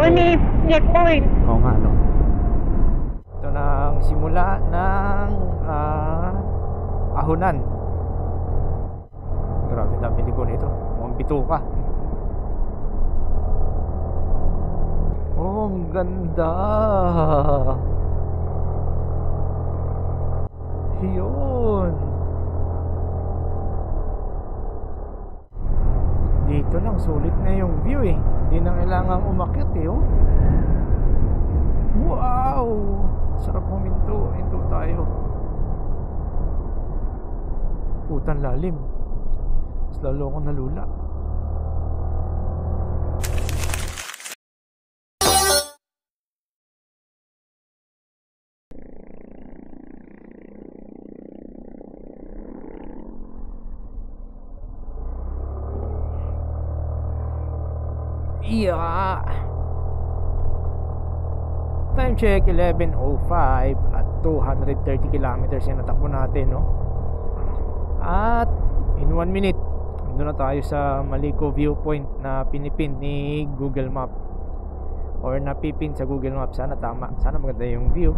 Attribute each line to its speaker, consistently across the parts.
Speaker 1: ni checkpoint.
Speaker 2: Oo nga, no? Ito na ang simula ng ahunan. Grabe dami ko nito. Mukhang bituka. Oh, ang ganda. Yun. Dito lang, sulit na yung view eh. Hindi na kailangan umakyat eh, oh. Wow! Sarap huminto. Hinto tayo. Putang lalim. Mas lalo akong nalula. Yeah. Time check 11:05 at 230 kilometers yung natakbo natin, no? At in 1 minute nandun na tayo sa Malico viewpoint na pinipin ni Google Map or napipin sa Google Map. Sana tama, sana maganda yung view.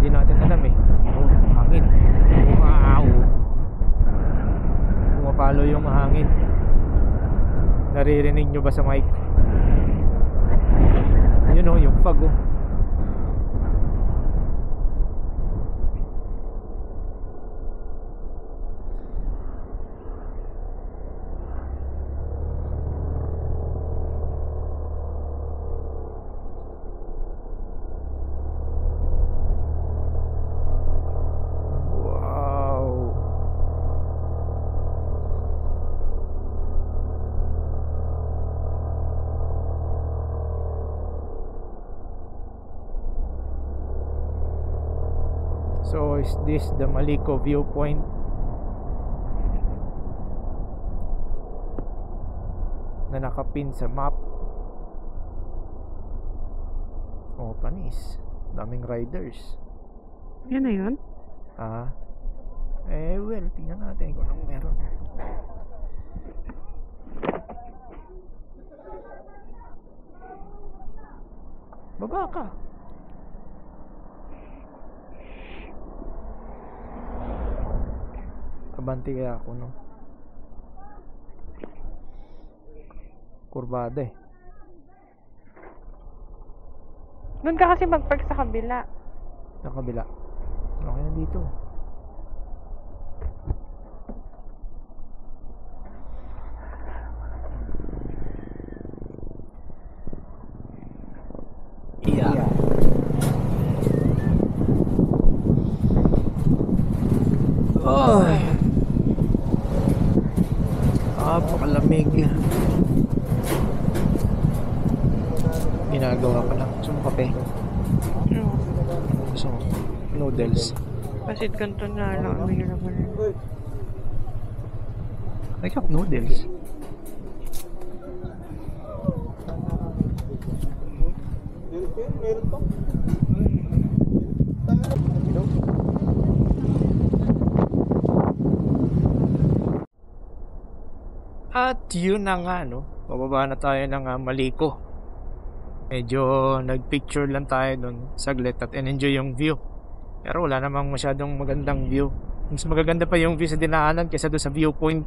Speaker 2: Hindi natin alam eh. Oh, hangin. Wow. Pumapalo yung hangin. Naririnig nyo ba sa mic? Yun o, yung fog oh. So is this the Malico viewpoint? Na nakapin sa map. Oh, panis. Daming riders.
Speaker 1: Yan na yun?
Speaker 2: Well, tingnan natin kung anong meron. Baba ka. Abanti kaya ako, no? Kurbada eh.
Speaker 1: Doon ka kasi mag-park sa kabila.
Speaker 2: Sa kabila. Okay na dito. Yeah. Oh. Pakalamig. Ginagawa pa lang. Gusto mo kape?
Speaker 1: No.
Speaker 2: Gusto mo? Noodles.
Speaker 1: Pasit kanto na lang. May naman.
Speaker 2: I have noodles. At yun na nga, no? Pababa na tayo ng Malico. Medyo nagpicture lang tayo dun saglit at enjoy yung view. Pero wala namang masyadong magandang view. Mas magaganda pa yung view sa dinaanan kaysa doon sa viewpoint.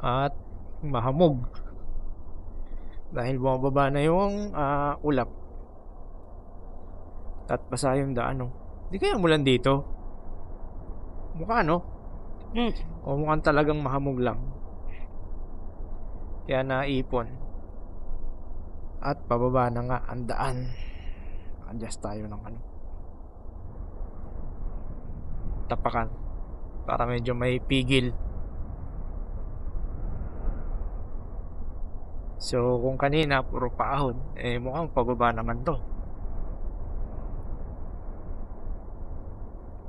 Speaker 2: At mahamog. Dahil bumababa na yung ulap. At basa yung daan, no? Di kaya mulan dito? Mukha, no? O mukhang talagang mahamog lang. Kaya naipon. At pababa na nga ang daan. Adjust tayo ng tapakan para medyo may pigil. So kung kanina puro paahon, mukhang pababa naman to.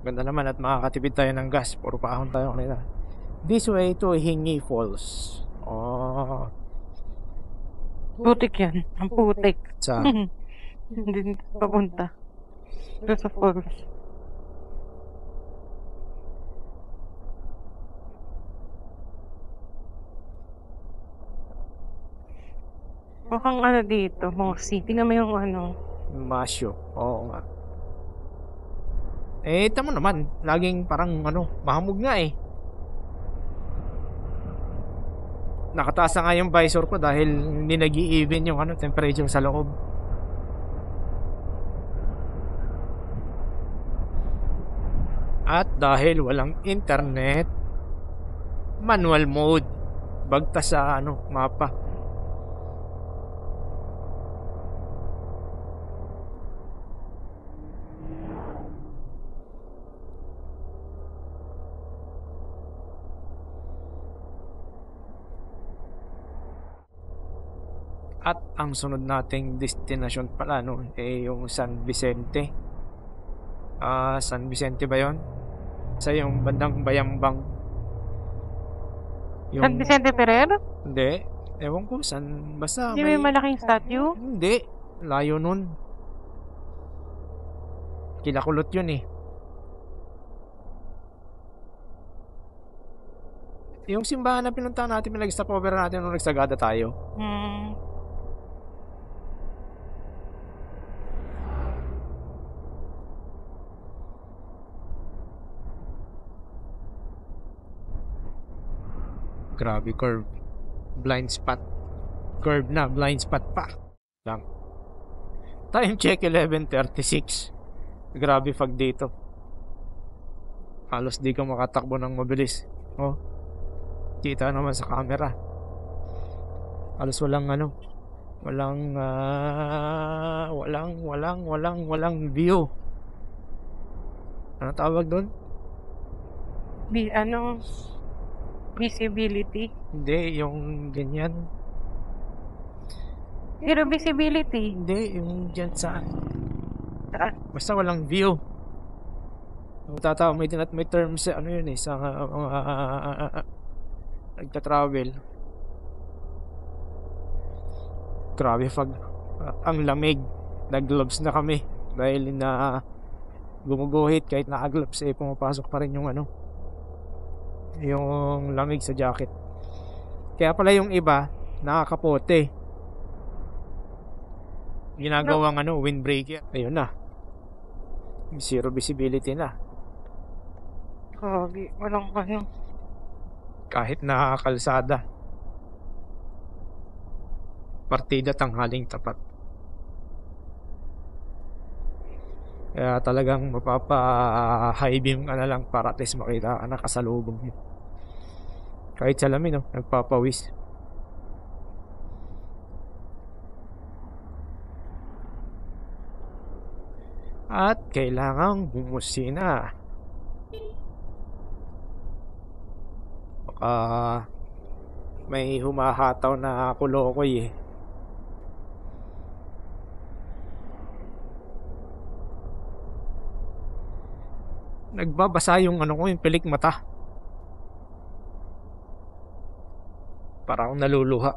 Speaker 2: Ganda naman at makakatipid tayo ng gas. Puro paahon tayo kanina. This way to Hingi Falls. Oh,
Speaker 1: Putik yan. Ang putik.
Speaker 2: sa
Speaker 1: Hindi papunta. Doon sa falls. Mukhang ano dito, mossy. Tingnan mo yung ano.
Speaker 2: Masyo. Oo nga. Eh, tama naman. Laging parang mahamog nga eh. Nakataas na nga yung visor ko dahil hindi nag-i-even yung temperature sa loob. At dahil walang internet, manual mode. Bagtas sa mapa. At ang sunod nating destination pala yung San Vicente. San Vicente ba yon? Sa yung bandang Bayambang.
Speaker 1: San Vicente Ferrer?
Speaker 2: Hindi. Ewan ko saan. Basta
Speaker 1: Hindi may malaking statue?
Speaker 2: Hindi. Layo nun. Kilakulot yun eh. Yung simbahan na pinunta natin, may nag-stop over natin nung nagsagada tayo. Grabe curve. Blind spot. Curve na, blind spot pa. Lang. Time check 11:36. Grabe fog dito. Halos di ka makatakbo ng mabilis. Oh. Kita naman sa camera. Halos walang walang view. Ano tawag doon?
Speaker 1: Visibility.
Speaker 2: Hindi, yung ganyan.
Speaker 1: Pero visibility.
Speaker 2: Hindi, yung dyan saan.
Speaker 1: Saan?
Speaker 2: Basta walang view. May terms sa nagta-travel. Grabe fog. Ang lamig. Nag-gloves na kami dahil gumuguhit kahit naka-gloves pumapasok pa rin yung lamig sa jacket. Kaya pala yung iba nakakapote. Ginagawang windbreaker. Ayun na. Zero visibility na.
Speaker 1: Grabe, walang
Speaker 2: Kahit nakakalsada. Partida tanghaling tapat. Kaya talagang mapapa-high beam ka na lang para at least makita ka na kasalubong mo. Kahit salamin nagpapawis. At kailangang bumusina. Baka may humahataw na kulokoy eh. Nagbabasa yung yung pilik mata. Para akong naluluha.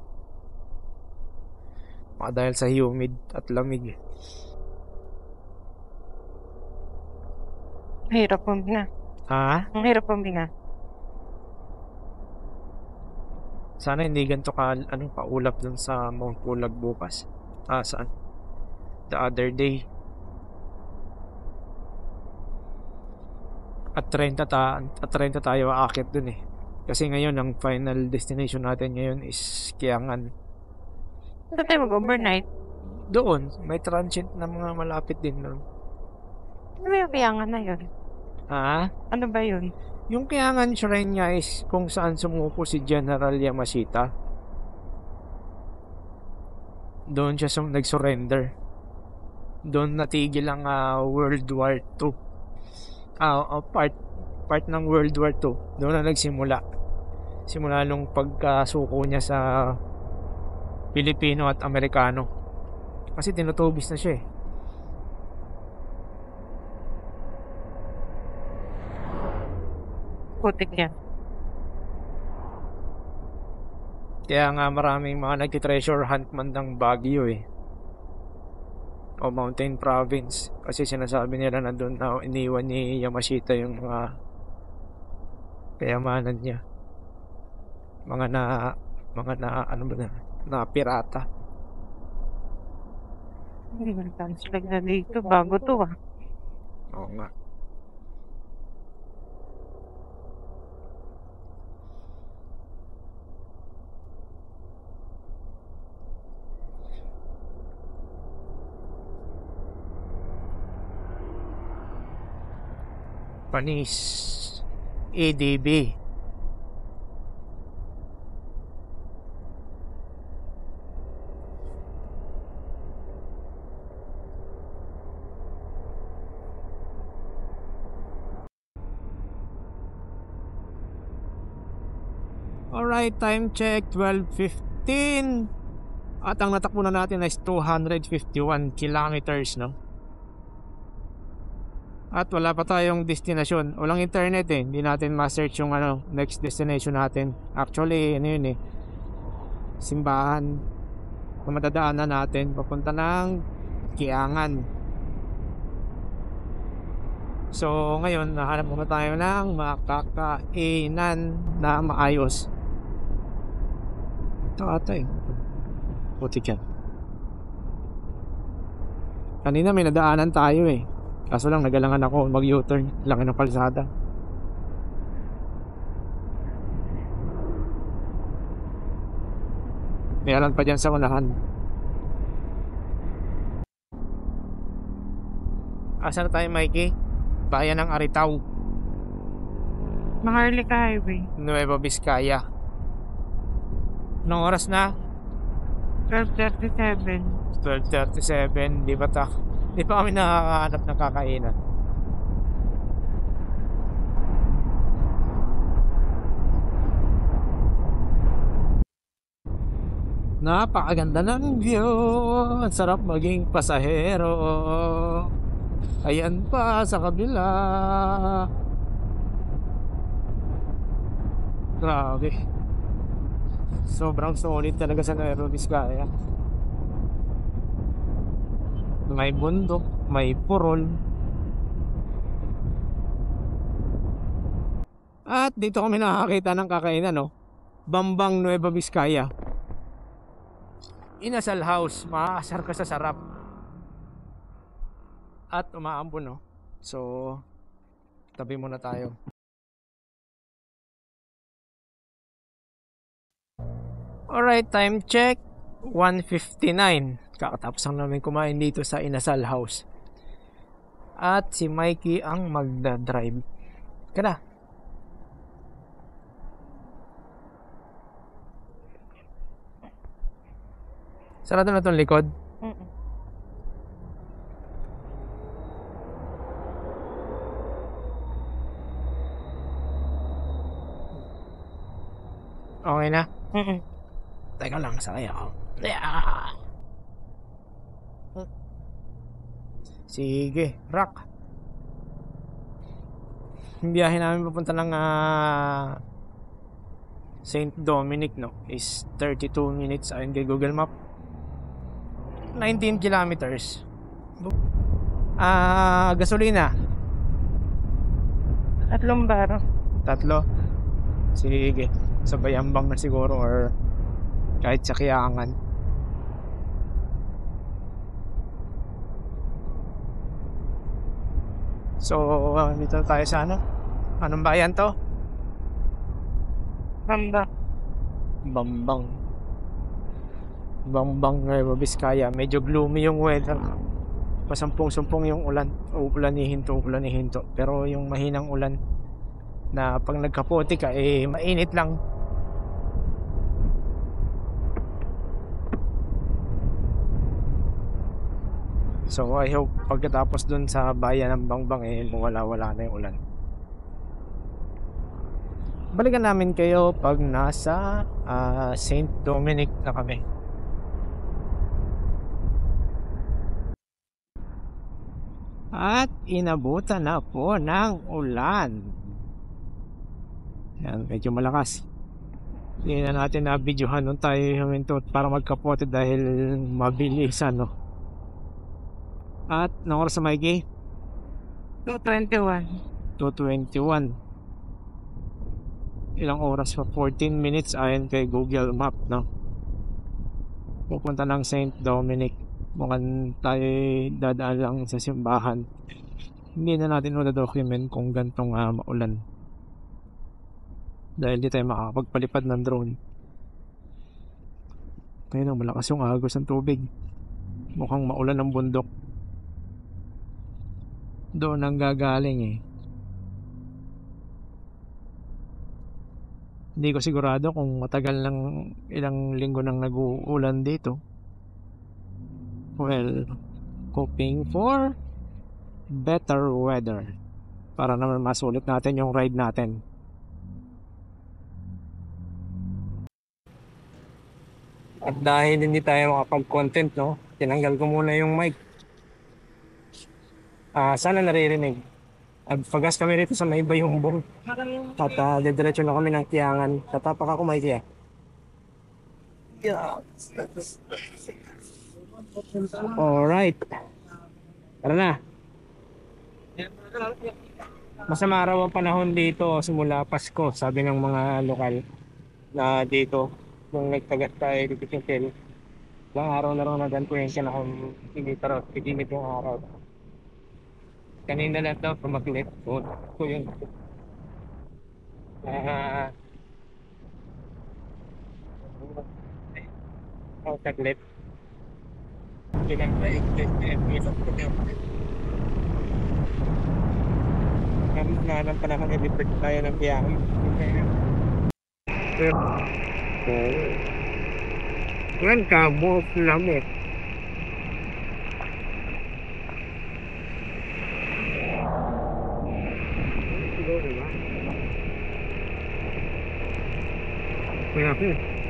Speaker 2: Baka dahil sa humid at lamig.
Speaker 1: Hirap puminga.
Speaker 2: Ha?
Speaker 1: Ang hirap puminga.
Speaker 2: Sana hindi ganito paulap dun sa Mount Pulag bukas. Saan? The other day. At 30 tayo aakyat dun eh. Kasi ngayon ang final destination natin ngayon is Kiangan.
Speaker 1: Saan tayo mag-overnight?
Speaker 2: Doon, may transient na mga malapit din nun.
Speaker 1: Ano yung Kiangan na yun?
Speaker 2: Ha?
Speaker 1: Ano ba yun?
Speaker 2: Yung Kiangan Shrine niya is kung saan sumuko si General Yamashita. Doon siya nag-surrender. Doon natigil ang World War II. Part ng World War II. Doon na nagsimula. Simula nung pagkasuko niya sa Pilipino at Amerikano. Kasi tinutubis na siya eh.
Speaker 1: Putik yan.
Speaker 2: Kaya nga maraming mga nagti-treasure hunt man ng Baguio eh. O Mountain Province. Kasi sinasabi nila na doon na iniwan ni Yamashita yung mga kayamanan niya. Mga na pirata.
Speaker 1: Hindi man translag na dito. Bago to ah.
Speaker 2: Oo nga. Panis ADB. Alright, time check 12:15. At ang natakbo na natin is 251 kilometers, no? At wala pa tayong destinasyon. Walang internet eh. Hindi natin ma-search yung next destination natin. Actually, ano yun eh, simbahan na madadaanan natin papunta ng Kiangan. So ngayon, nahanap muna tayo ng makakainan na maayos. Ito ata eh, putik yan. Kanina may nadaanan tayo eh, kaso lang nagalangan ako mag U-turn. Laki ng kalsada. Meron pa dyan sa unahan. Asa na tayo, Mikey? Bayan ng Aritaw,
Speaker 1: Maharlika Highway.
Speaker 2: Nueva Vizcaya. Anong oras na?
Speaker 1: 12:37.
Speaker 2: 12:37. Di pa kami nakakahanap ng kakainan. Napakaganda ng view. Ang sarap maging pasahero. Ayan pa sa kabila. Grabe. Sobrang solid talaga sa Nueva Vizcaya. May bundok, may purol. At dito kami nakakita ng kakainan, no? Bambang Nueva Vizcaya. Inasal House. Maaasar ka sa sarap. At umaambon, no? So, tabi muna tayo. Alright, time check 1:59. Kakatapos lang namin kumain dito sa Inasal House. At si Mikey ang magdadrive. Kada. Sarado na itong likod. Okay na? Teka lang, sakay ako. Sige, rock. Yung biyahe namin papunta ng St. Dominic, no, is 32 minutes ayon kay Google Map. 19 kilometers. Gasolina.
Speaker 1: 3 baro.
Speaker 2: 3. Sige, sa Bayambang na siguro or kahit sa Kiangan. So, dito tayo sa anong bayan to? Bambang Nueva Vizcaya. Medyo gloomy yung weather. Pasampung-sumpong yung ulan. Uulanihin to. Pero yung mahinang ulan na pag nagkapote ka mainit lang. So I hope pagkatapos dun sa bayan ng Bangbang mawala na yung ulan. Balikan namin kayo pag nasa St. Dominic na kami. At inabutan na po ng ulan. Yan, medyo malakas. Hindi na natin na videohan nung tayo huminto para magkapote dahil mabilisan, no? At nang oras sa Mikey?
Speaker 1: 2:21.
Speaker 2: 2:21. Ilang oras pa? 14 minutes ayon kay Google Map, no? Pupunta ng St. Dominic. mukhang tayo dadaan lang sa simbahan. Hindi na natin document kung gantong maulan. Dahil di tayo makakapagpalipad ng drone. Kaya na malakas yung agos ng tubig. Mukhang maulan ang bundok. Doon ang gagaling eh. Hindi ko sigurado kung matagal ng ilang linggo nang nag-uulan dito. Well, hoping for better weather para naman masulit natin yung ride natin. At dahil hindi tayo makapag-content, no? Tinanggal ko muna yung mic. Sana naririnig. Pagkas kami rito sa may Bayumbong. At didiretso na kami ng Tiangan. Tatapak ako, Mikey. Yeah. Alright. Tara na. Masama araw ang panahon dito simula Pasko, sabi ng mga lokal na dito. Nung nagtagat tayo dito sa Kel. Ilang araw na rin nag-influensya na kung tiginit yung araw. Kanina lang daw pumaglit. So yun. Taglit. Nanan pa naman i-report tayo ng biyahe. Ngayon ka, buhok lang eh.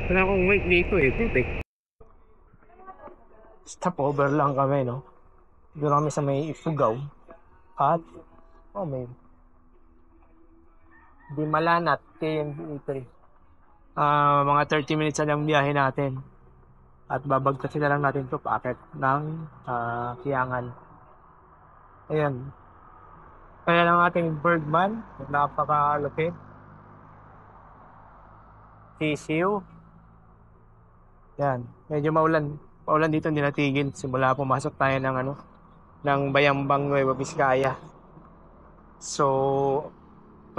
Speaker 2: Wala akong wait dito eh. Putik. Stopover lang kami, no? Doon kami sa may Ifugao. At, may Dimalanat, KMB3. Mga 30 minutes na lang biyahe natin. At babagtasin na lang natin ito packet ng Kiangan. Ayan. Kaya lang ating Bergman, napakalupit. TCU. Yan, medyo maulan. Paulan dito hindi natigil. Simula pumasok tayo ng Bayambang Nueva Vizcaya. So,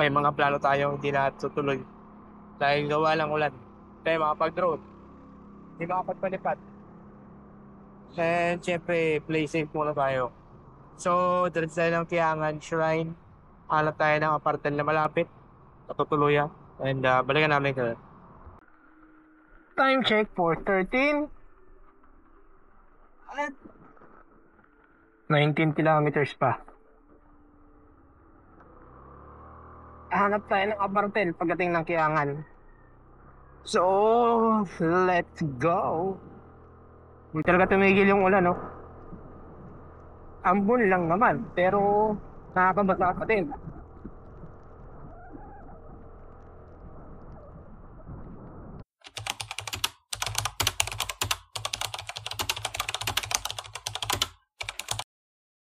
Speaker 2: may mga plano tayo hindi natutuloy. Dahil gawa lang ulan. Tayo makapag-drone. Hindi makapagpalipad. And syempre, play safe muna tayo. So, diretso tayo ng Tiangan Shrine. Hanap tayo ng apartment na malapit. Natutuluyan. And balikan namin ito. Time check for 13 at 19 kilometers pa. Hanap tayo ng apartment pagdating ng Kiangan. So, let's go. Hindi talaga tumigil yung ulan, no? Ambon lang naman, pero nakakabasa pa din.